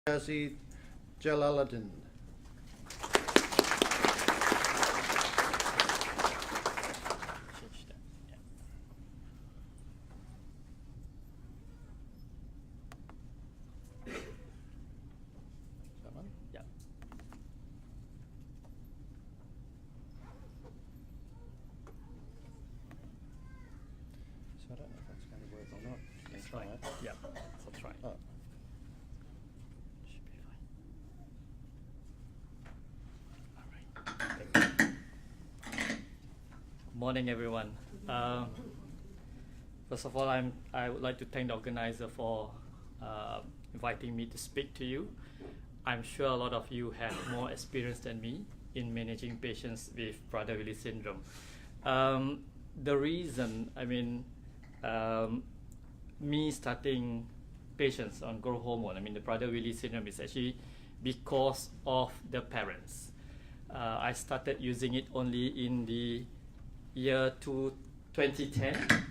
Yazid Jalaluddin. Change that. Yeah. That one? Yeah. So I don't know if that's going to work or not. You can try it. Yeah, I'll try. Oh. Should be fine. All right. Morning, everyone. First of all, I would like to thank the organizer for inviting me to speak to you. I'm sure a lot of you have more experience than me in managing patients with Prader-Willi syndrome. The reason, me starting patients on growth hormone, the Prader-Willi syndrome is actually because of the parents. I started using it only in the year 2010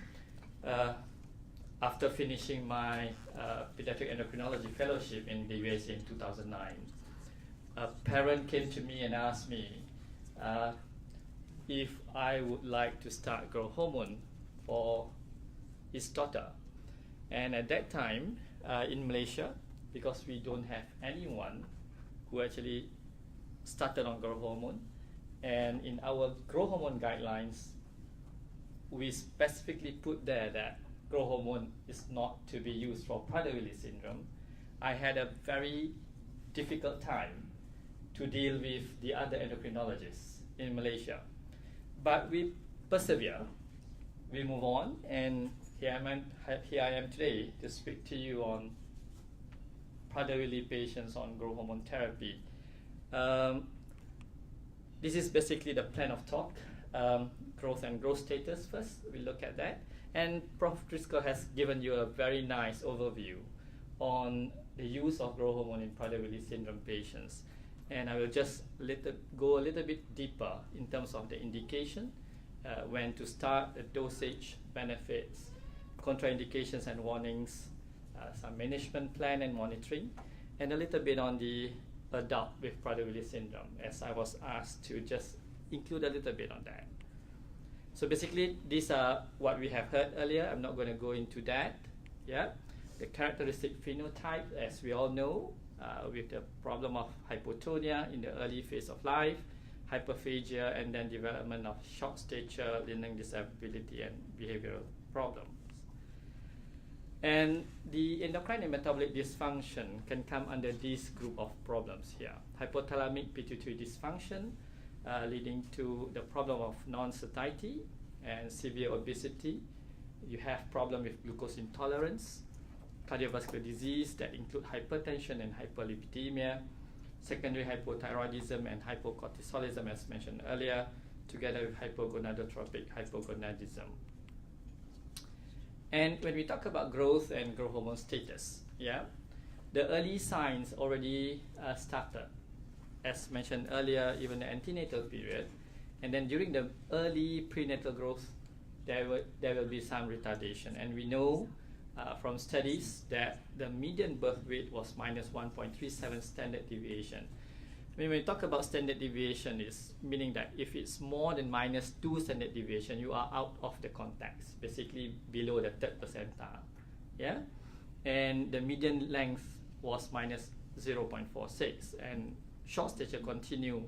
after finishing my pediatric endocrinology fellowship in the USA in 2009. A parent came to me and asked me if I would like to start growth hormone for his daughter. And at that time in Malaysia, because we don't have anyone who actually started on growth hormone, and in our growth hormone guidelines, we specifically put there that growth hormone is not to be used for Prader-Willi syndrome. I had a very difficult time to deal with the other endocrinologists in Malaysia. But we persevere, we move on, and here I am today to speak to you on Prader-Willi patients on growth hormone therapy. This is basically the plan of talk. Growth and growth status first, we look at that. And Prof. Driscoll has given you a very nice overview on the use of growth hormone in Prader-Willi syndrome patients. And I will just go a little bit deeper in terms of the indication, when to start, the dosage, benefits, contraindications and warnings, some management plan and monitoring, and a little bit on the adult with Prader-Willi syndrome, as I was asked to just include a little bit on that. So basically, these are what we have heard earlier. I'm not going to go into that. Yeah, the characteristic phenotype, as we all know, with the problem of hypotonia in the early phase of life, hyperphagia, and then development of short stature, learning disability, and behavioral problems. And the endocrine and metabolic dysfunction can come under this group of problems here. Hypothalamic pituitary dysfunction, leading to the problem of non-satiety and severe obesity. You have problem with glucose intolerance, cardiovascular disease that include hypertension and hyperlipidemia, secondary hypothyroidism and hypocortisolism as mentioned earlier, together with hypogonadotropic hypogonadism. And when we talk about growth and growth hormone status, the early signs already started. As mentioned earlier, even the antenatal period, and then during the early prenatal growth, there will be some retardation. And we know from studies that the median birth weight was minus 1.37 standard deviation. When we talk about standard deviation, is meaning that if it's more than minus 2 standard deviation, you are out of the context, basically below the third percentile. Yeah, and the median length was minus 0.46, and short stature continue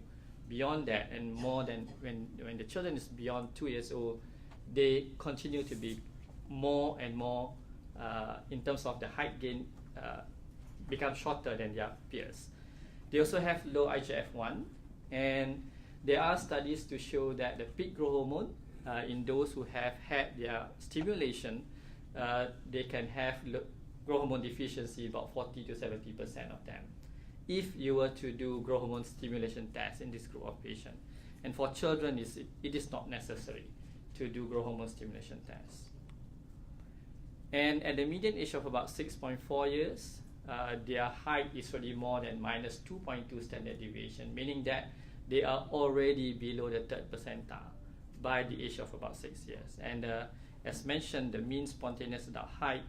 beyond that, and more than when the children is beyond 2 years old, they continue to be more and more in terms of the height gain, become shorter than their peers. They also have low IGF-1, and there are studies to show that the peak growth hormone in those who have had their stimulation, they can have growth hormone deficiency, about 40 to 70% of them, if you were to do growth hormone stimulation tests in this group of patients. And for children, it is not necessary to do growth hormone stimulation tests. And at the median age of about 6.4 years, their height is already more than minus 2.2 standard deviation, meaning that they are already below the third percentile by the age of about 6 years. And as mentioned, the mean spontaneous adult height,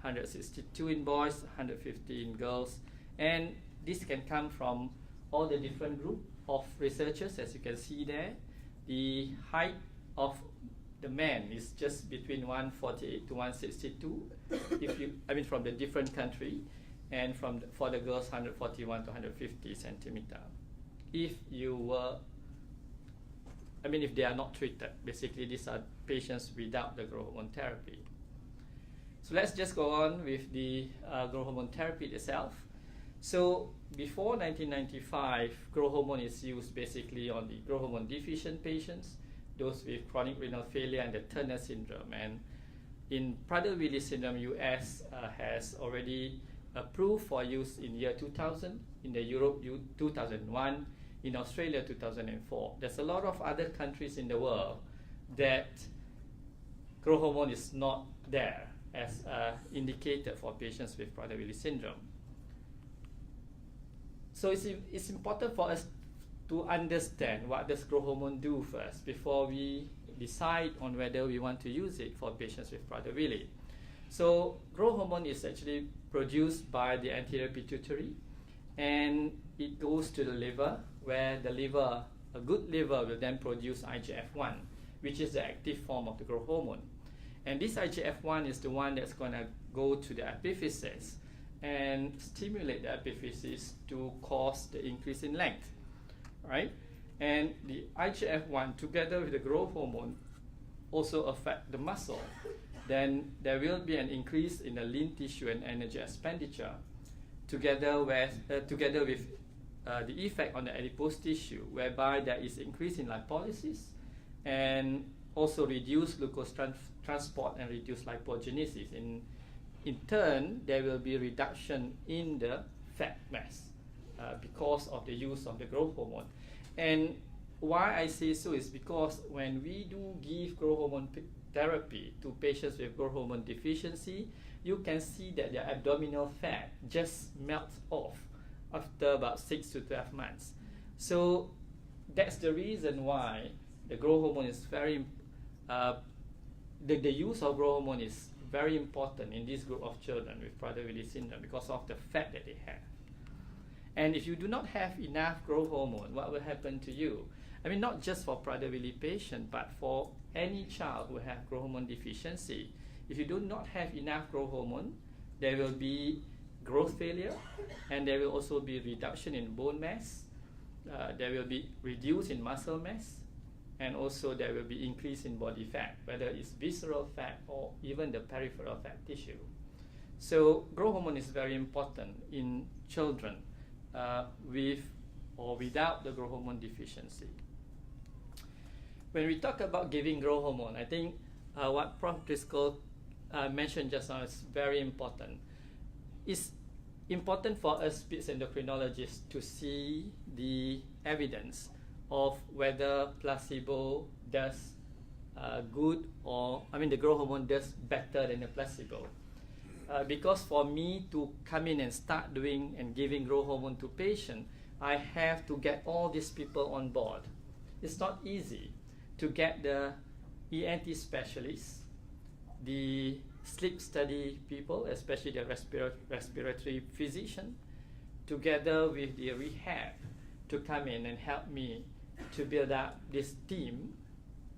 162 in boys, 150 in girls, And this can come from all the different group of researchers. As you can see there, the height of the man is just between 148 to 162 if you, I mean, from the different country, and for the girls 141 to 150 centimeter. If you were, I mean, if they are not treated, basically these are patients without the growth hormone therapy. So let's just go on with the growth hormone therapy itself. So before 1995, growth hormone is used basically on the growth hormone deficient patients, those with chronic renal failure and the Turner syndrome. And in Prader-Willi syndrome, US has already approved for use in year 2000, in the Europe 2001, in Australia 2004. There's a lot of other countries in the world that growth hormone is not there as indicated for patients with Prader-Willi syndrome. So it's important for us to understand what does growth hormone do first before we decide on whether we want to use it for patients with Prader-Willi. So growth hormone is actually produced by the anterior pituitary, and it goes to the liver, where the liver, a good liver, will then produce IGF-1, which is the active form of the growth hormone. And this IGF-1 is the one that's going to go to the epiphysis and stimulate the epiphysis to cause the increase in length, right? And the IGF-1 together with the growth hormone also affect the muscle. Then there will be an increase in the lean tissue and energy expenditure, together with the effect on the adipose tissue, whereby there is increase in lipolysis and also reduced glucose transport and reduced lipogenesis. In turn, there will be reduction in the fat mass because of the use of the growth hormone. And why I say so is because when we do give growth hormone therapy to patients with growth hormone deficiency, you can see that their abdominal fat just melts off after about 6 to 12 months. So that's the reason why the growth hormone is very, the use of growth hormone is very important in this group of children with Prader-Willi syndrome because of the fat that they have. And if you do not have enough growth hormone, what will happen to you? I mean, not just for Prader-Willi patient, but for any child who have growth hormone deficiency. If you do not have enough growth hormone, there will be growth failure, and there will also be reduction in bone mass. There will be reduce in muscle mass, and also there will be increase in body fat, whether it's visceral fat or even the peripheral fat tissue. So growth hormone is very important in children with or without the growth hormone deficiency. When we talk about giving growth hormone, I think what Prof. Driscoll mentioned just now is very important. It's important for us speech endocrinologists to see the evidence of whether placebo does good, or the growth hormone does better than the placebo. Because for me to come in and start doing and giving growth hormone to patients, I have to get all these people on board. It's not easy to get the ENT specialists, the sleep study people, especially the respiratory physician, together with the rehab to come in and help me to build up this team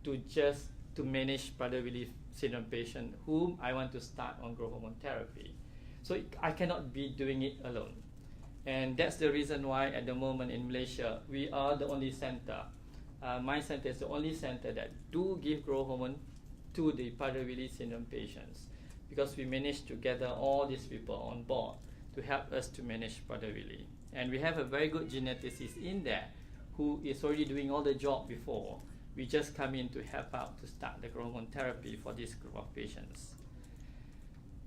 to manage Prader-Willi syndrome patient whom I want to start on growth hormone therapy. So I cannot be doing it alone. And that's the reason why at the moment in Malaysia, we are the only center. My center is the only center that do give growth hormone to the Prader-Willi syndrome patients, because we managed to gather all these people on board to help us to manage Prader-Willi. And we have a very good geneticist in there who is already doing all the job before. We just come in to help out to start the growth hormone therapy for this group of patients.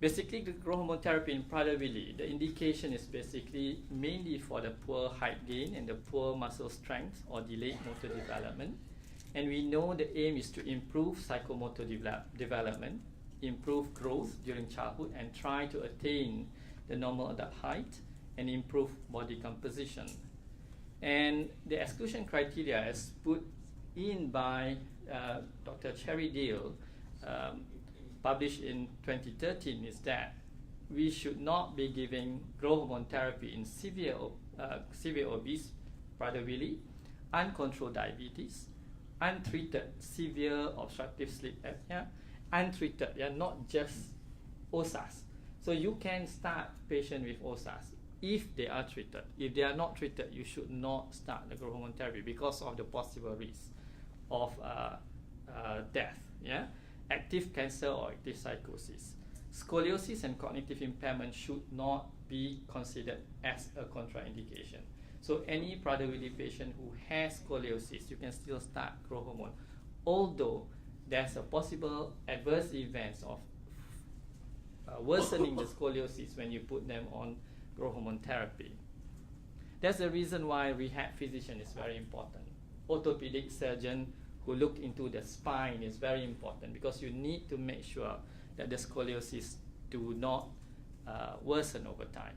Basically, the growth hormone therapy in Prader-Willi, the indication is basically mainly for the poor height gain and the poor muscle strength or delayed motor development. And we know the aim is to improve psychomotor development, improve growth during childhood, and try to attain the normal adult height and improve body composition. And the exclusion criteria as put in by Dr. Cherry Deal, published in 2013, is that we should not be giving growth hormone therapy in severe obese Prader-Willi, uncontrolled diabetes, untreated severe obstructive sleep apnea, untreated, not just OSAS. So you can start patient with OSAS if they are treated. If they are not treated, you should not start the growth hormone therapy because of the possible risk of death, active cancer or active psychosis. Scoliosis and cognitive impairment should not be considered as a contraindication. So any Prader-Willi patient who has scoliosis, you can still start growth hormone, although there's a possible adverse events of worsening the scoliosis when you put them on growth hormone therapy. That's the reason why rehab physician is very important. Orthopedic surgeon who look into the spine is very important because you need to make sure that the scoliosis do not worsen over time.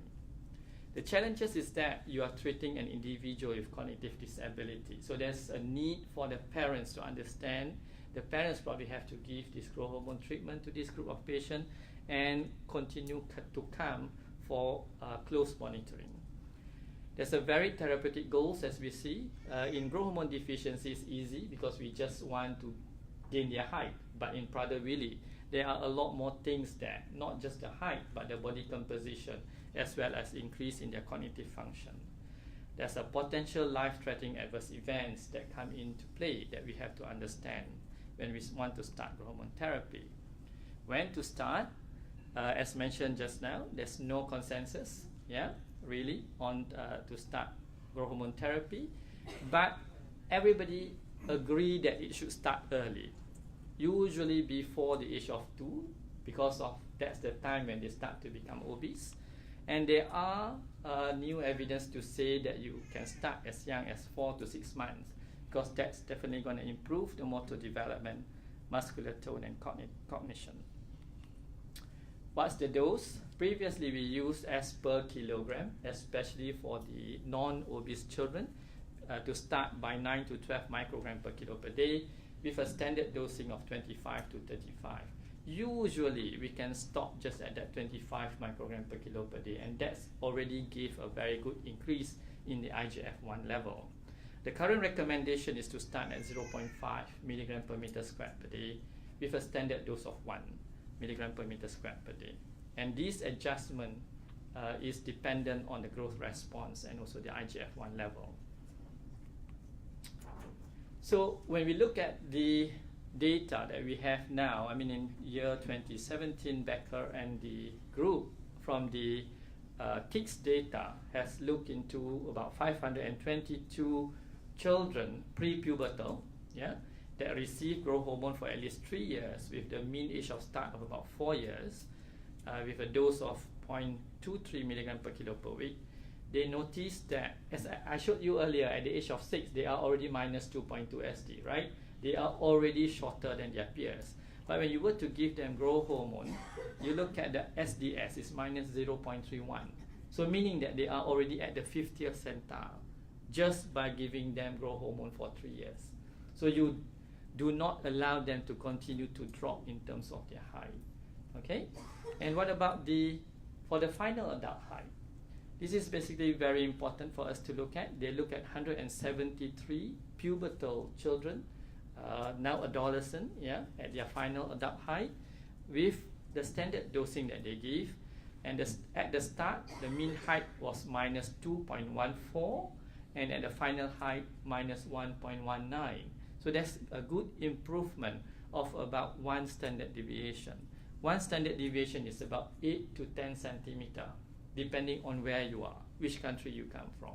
The challenges is that you are treating an individual with cognitive disability. So there's a need for the parents to understand. The parents probably have to give this growth hormone treatment to this group of patients and continue to come for close monitoring. There's a very therapeutic goals as we see. In growth hormone deficiency is easy because we just want to gain their height. But in Prader-Willi, there are a lot more things that, not just the height, but the body composition, as well as increase in their cognitive function. There's a potential life-threatening adverse events that come into play that we have to understand when we want to start growth hormone therapy. When to start, as mentioned just now, there's no consensus, really, on to start growth hormone therapy, but everybody agree that it should start early, usually before the age of 2, because of that's the time when they start to become obese. And there are new evidence to say that you can start as young as 4 to 6 months, because that's definitely going to improve the motor development, muscular tone, and cognition. What's the dose? Previously, we used as per kilogram, especially for the non-obese children, to start by 9 to 12 microgram per kilo per day, with a standard dosing of 25 to 35. Usually, we can stop just at that 25 microgram per kilo per day, and that's already give a very good increase in the IGF-1 level. The current recommendation is to start at 0.5 milligram per meter squared per day, with a standard dose of 1 milligram per meter squared per day. And this adjustment is dependent on the growth response and also the IGF-1 level. So when we look at the data that we have now, I mean in year 2017, Becker and the group from the KICS data has looked into about 522 children pre-pubertal, that receive growth hormone for at least 3 years, with the mean age of start of about 4 years, with a dose of 0.23 milligram per kilo per week. They noticed that, as I showed you earlier, at the age of 6, they are already minus 2.2 SD, right? They are already shorter than their peers. But when you were to give them growth hormone, you look at the SDS, is minus 0.31. So meaning that they are already at the 50th centile just by giving them growth hormone for 3 years. So you do not allow them to continue to drop in terms of their height. Okay? And what about for the final adult height? This is basically very important for us to look at. They look at 173 pubertal children, now adolescent, at their final adult height, with the standard dosing that they give. And at the start, the mean height was minus 2.14, and at the final height, minus 1.19. So that's a good improvement of about 1 standard deviation. 1 standard deviation is about 8 to 10 centimeter, depending on where you are, which country you come from.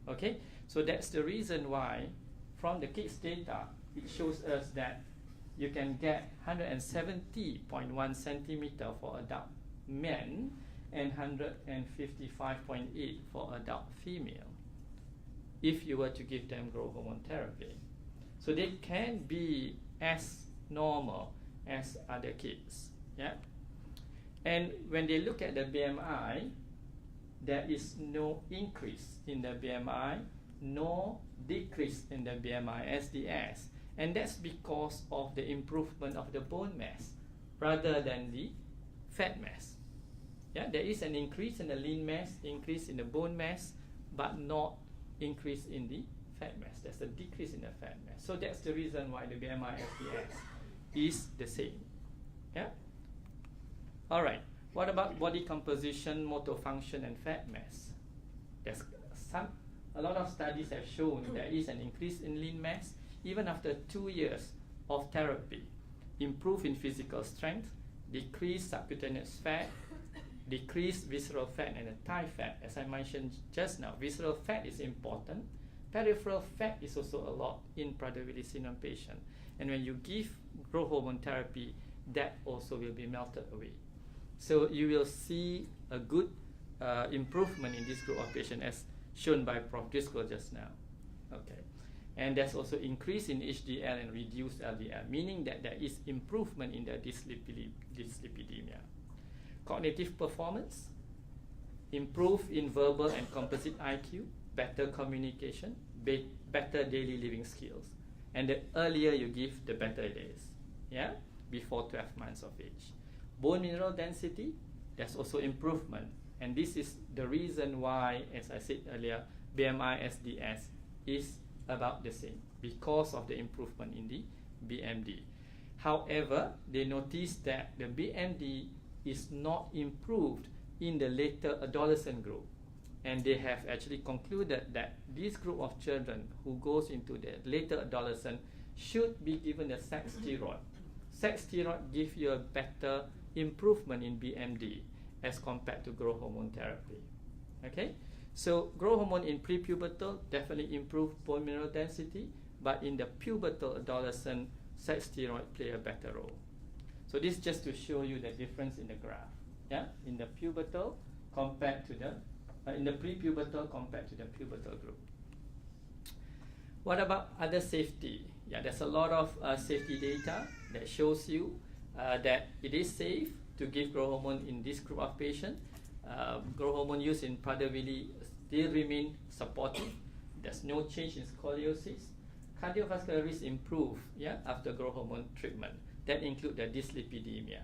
Okay, so that's the reason why from the KICS data, it shows us that you can get 170.1 centimeter for adult men and 155.8 for adult female, if you were to give them growth hormone therapy. So they can be as normal as other kids. And when they look at the BMI, there is no increase in the BMI, no decrease in the BMI SDS. And that's because of the improvement of the bone mass rather than the fat mass. Yeah, there is an increase in the lean mass, increase in the bone mass, but not increase in the fat mass. There's a decrease in the fat mass. So that's the reason why the BMI SDS is the same. Yeah. All right. What about body composition, motor function, and fat mass? There's a lot of studies have shown there is an increase in lean mass even after 2 years of therapy. Improve in physical strength, decrease subcutaneous fat, decrease visceral fat and the thigh fat. As I mentioned just now, visceral fat is important. Peripheral fat is also a lot in Prader-Willi syndrome patient. And when you give growth hormone therapy, that also will be melted away. So you will see a good improvement in this group of patients as shown by Prof. Driscoll just now. Okay. And there's also increase in HDL and reduced LDL, meaning that there is improvement in the dyslipidemia. Cognitive performance, improve in verbal and composite IQ, better communication, better daily living skills. And the earlier you give, the better it is. Yeah, before 12 months of age. Bone mineral density, there's also improvement. And this is the reason why, as I said earlier, BMI SDS is about the same because of the improvement in the BMD. However, they noticed that the BMD is not improved in the later adolescent group. And they have actually concluded that this group of children who goes into the later adolescent should be given a sex steroid. Sex steroid gives you a better improvement in BMD as compared to growth hormone therapy. Okay, so growth hormone in prepubertal definitely improve bone mineral density, but in the pubertal adolescent, sex steroid play a better role. So this is just to show you the difference in the graph. Yeah, in the pubertal compared to the in the prepubertal compared to the pubertal group. What about other safety? Yeah, there's a lot of safety data that shows you that it is safe to give growth hormone in this group of patients. Growth hormone used in Prader-Willi still remain supportive. There's no change in scoliosis. Cardiovascular risk improve after growth hormone treatment. That includes the dyslipidemia.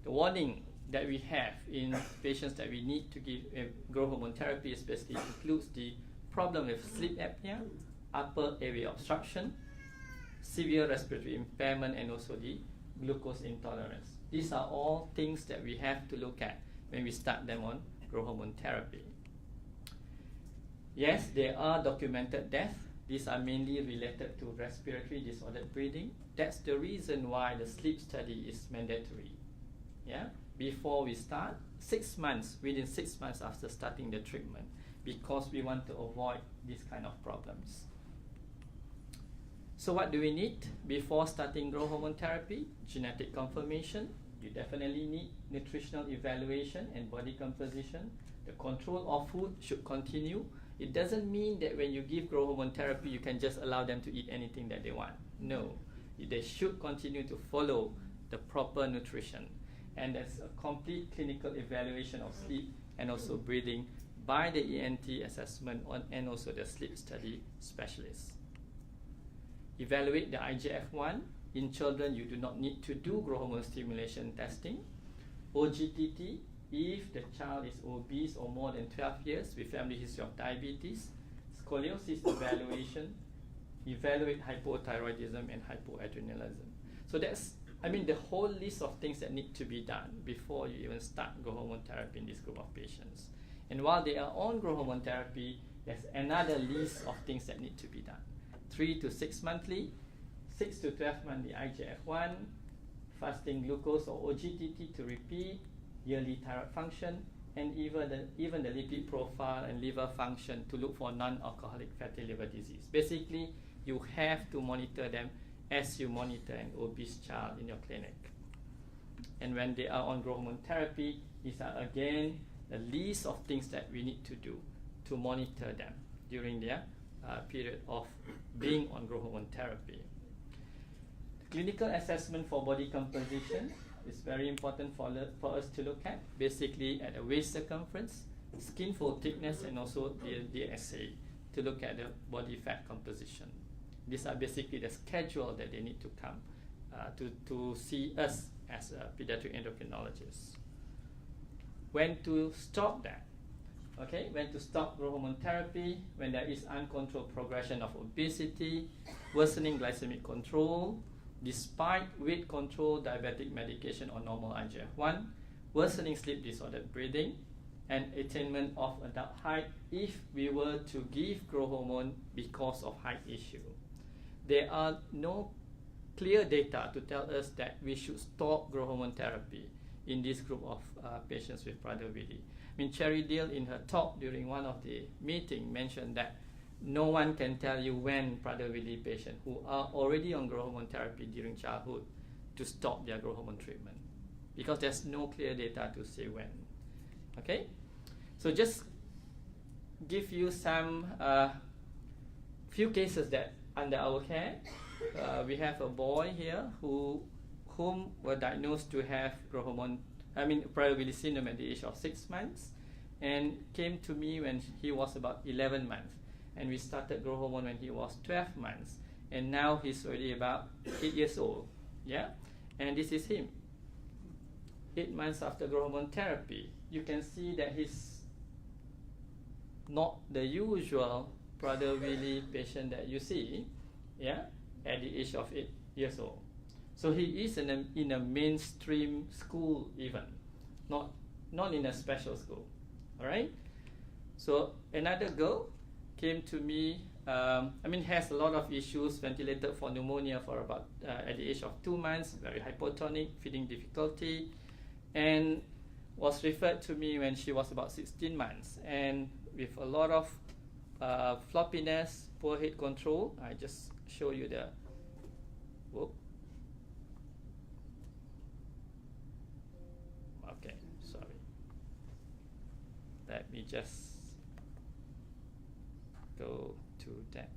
The warning that we have in patients that we need to give growth hormone therapy especially includes the problem with sleep apnea, upper airway obstruction, severe respiratory impairment, and also the glucose intolerance. These are all things that we have to look at when we start them on growth hormone therapy. Yes, there are documented deaths. These are mainly related to respiratory disordered breathing. That's the reason why the sleep study is mandatory. Yeah, before we start, 6 months, within 6 months after starting the treatment, because we want to avoid these kind of problems. So what do we need before starting growth hormone therapy? Genetic confirmation. You definitely need nutritional evaluation and body composition. The control of food should continue. It doesn't mean that when you give growth hormone therapy, you can just allow them to eat anything that they want. No, they should continue to follow the proper nutrition. And there's a complete clinical evaluation of sleep and also breathing by the ENT assessment and also the sleep study specialist. Evaluate the IGF-1. In children, you do not need to do growth hormone stimulation testing. OGTT, if the child is obese or more than 12 years with family history of diabetes. Scoliosis evaluation, evaluate hypothyroidism and hypoadrenalism. So that's, the whole list of things that need to be done before you even start growth hormone therapy in this group of patients. And while they are on growth hormone therapy, there's another list of things that need to be done. 3 to 6 monthly, 6 to 12 monthly IGF-1, fasting glucose or OGTT to repeat, yearly thyroid function, and even the lipid profile and liver function to look for non-alcoholic fatty liver disease. Basically, you have to monitor them as you monitor an obese child in your clinic. And when they are on growth hormone therapy, these are again a list of things that we need to do to monitor them during their period of being on growth hormone therapy. Clinical assessment for body composition is very important for us to look at, basically at the waist circumference, skin fold thickness, and also the assay to look at the body fat composition. These are basically the schedule that they need to come to see us as a pediatric endocrinologist. when to stop that. Okay, when to stop growth hormone therapy, when there is uncontrolled progression of obesity, worsening glycemic control, despite weight control, diabetic medication or normal IGF-1, worsening sleep disordered breathing, and attainment of adult height if we were to give growth hormone because of height issue. There are no clear data to tell us that we should stop growth hormone therapy in this group of patients with Prader-Willi. I mean, Cherry Deal in her talk during one of the meetings mentioned that no one can tell you when Prader-Willi patients who are already on growth hormone therapy during childhood to stop their growth hormone treatment, because there's no clear data to say when. Okay, so just give you some few cases that under our care. We have a boy here whom were diagnosed to have Prader-Willi syndrome at the age of 6 months, and came to me when he was about 11 months, and we started growth hormone when he was 12 months, and now he's already about 8 years old. Yeah, and this is him 8 months after growth hormone therapy. You can see that he's not the usual Prader-Willi patient that you see, yeah, at the age of 8 years old. So he is in a mainstream school, even not in a special school. All right. So another girl came to me. Has a lot of issues, ventilated for pneumonia for about at the age of 2 months, very hypotonic, feeding difficulty, and was referred to me when she was about 16 months, and with a lot of floppiness, poor head control. I just show you the. Whoop. Okay, sorry. Let me just go to that.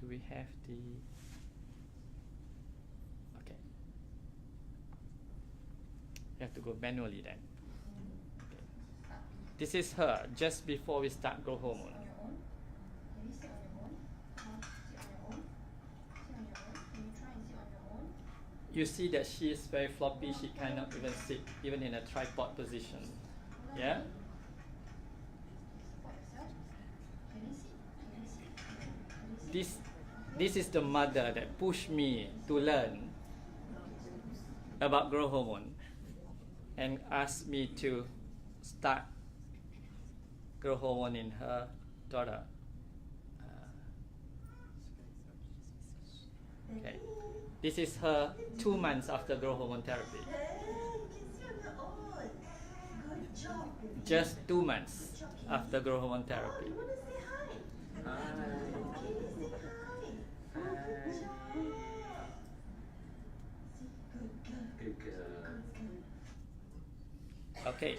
Do we have the? Okay. You have to go manually then. Okay. This is her just before we start growth hormone. You see that she is very floppy. She cannot even sit, even in a tripod position. Yeah. This is the mother that pushed me to learn about growth hormone and asked me to start growth hormone in her daughter. Okay. This is her 2 months after growth hormone therapy. Just 2 months after growth hormone therapy. Okay.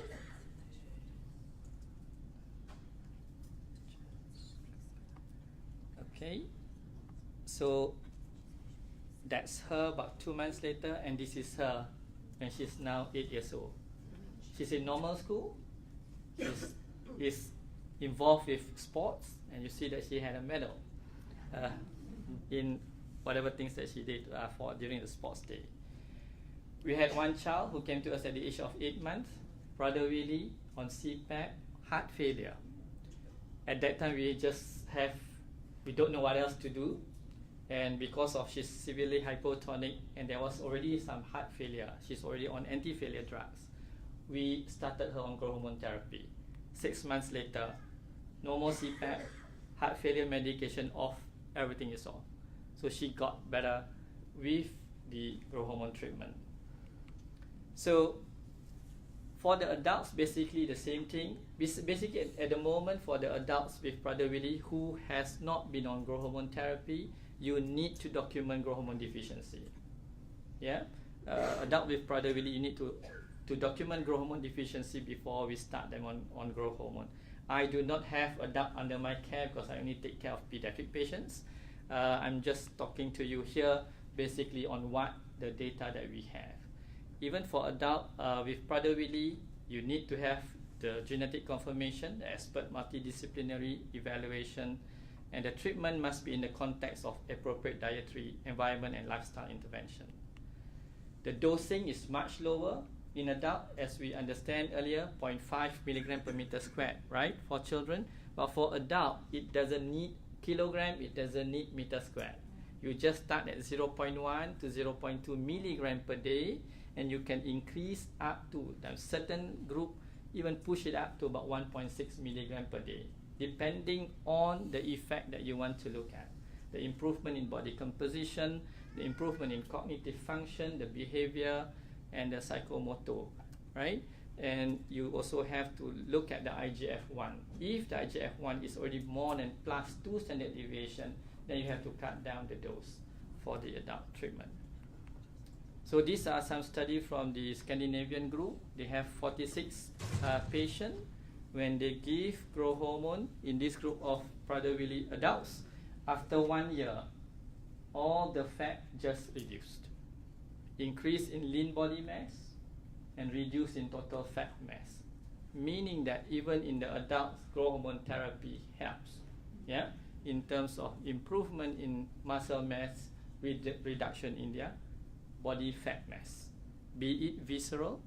Okay. So that's her about 2 months later, and this is her when she's now 8 years old. She's in normal school. She's involved with sports, and you see that she had a medal in whatever things that she did for during the sports day. We had one child who came to us at the age of 8 months, Prader-Willi, on CPAP, heart failure. At that time, we don't know what else to do. And because of she's severely hypotonic and there was already some heart failure, she's already on anti-failure drugs, we started her on growth hormone therapy. 6 months later, no more CPAP, heart failure medication off, everything is off. So she got better with the growth hormone treatment. So for the adults, basically the same thing. Basically at the moment, for the adults with Prader-Willi who has not been on growth hormone therapy, you need to document growth hormone deficiency. Yeah, adult with Prader-Willi, you need to document growth hormone deficiency before we start them on growth hormone. I do not have adult under my care because I only take care of pediatric patients. I'm just talking to you here basically on what the data that we have. Even for adult with Prader-Willi, you need to have the genetic confirmation, the expert multidisciplinary evaluation, and the treatment must be in the context of appropriate dietary, environment, and lifestyle intervention. The dosing is much lower in adult, as we understand earlier, 0.5 milligram per meter squared, right, for children. But for adult, it doesn't need kilogram, it doesn't need meter squared. You just start at 0.1 to 0.2 milligram per day, and you can increase up to a certain group, even push it up to about 1.6 milligram per day, depending on the effect that you want to look at. The improvement in body composition, the improvement in cognitive function, the behavior, and the psychomotor, right? And you also have to look at the IGF-1. If the IGF-1 is already more than +2 standard deviation, then you have to cut down the dose for the adult treatment. So these are some studies from the Scandinavian group. They have 46 patients. When they give growth hormone in this group of Prader-Willi adults, after 1 year, all the fat just reduced. Increase in lean body mass and reduce in total fat mass. Meaning that even in the adults, growth hormone therapy helps, yeah, in terms of improvement in muscle mass, reduction in their body fat mass, be it visceral,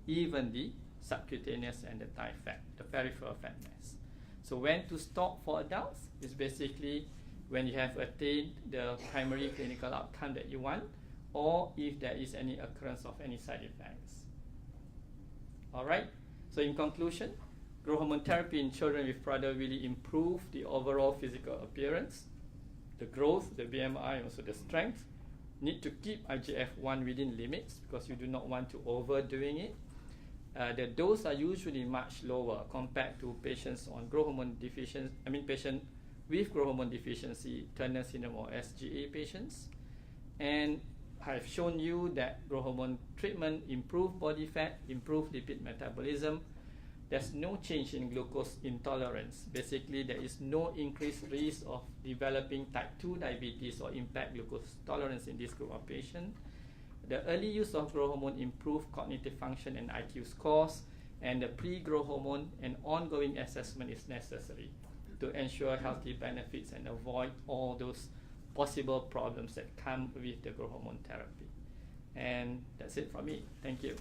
even the subcutaneous and the thigh fat, the peripheral fat mass. So when to stop for adults is basically when you have attained the primary clinical outcome that you want, or if there is any occurrence of any side effects. All right, so in conclusion, growth hormone therapy in children with Prader-Willi improve the overall physical appearance, the growth, the BMI, also the strength. Need to keep IGF-1 within limits because you do not want to overdoing it. The dose are usually much lower compared to patients on growth hormone deficiency, patient with growth hormone deficiency, Turner syndrome or SGA patients. And I've shown you that growth hormone treatment improve body fat, improve lipid metabolism. There's no change in glucose intolerance. Basically, there is no increased risk of developing type 2 diabetes or impaired glucose tolerance in this group of patients. The early use of growth hormone improve cognitive function and IQ scores, and the pre-growth hormone and ongoing assessment is necessary to ensure healthy benefits and avoid all those possible problems that come with the growth hormone therapy. And that's it from me. Thank you.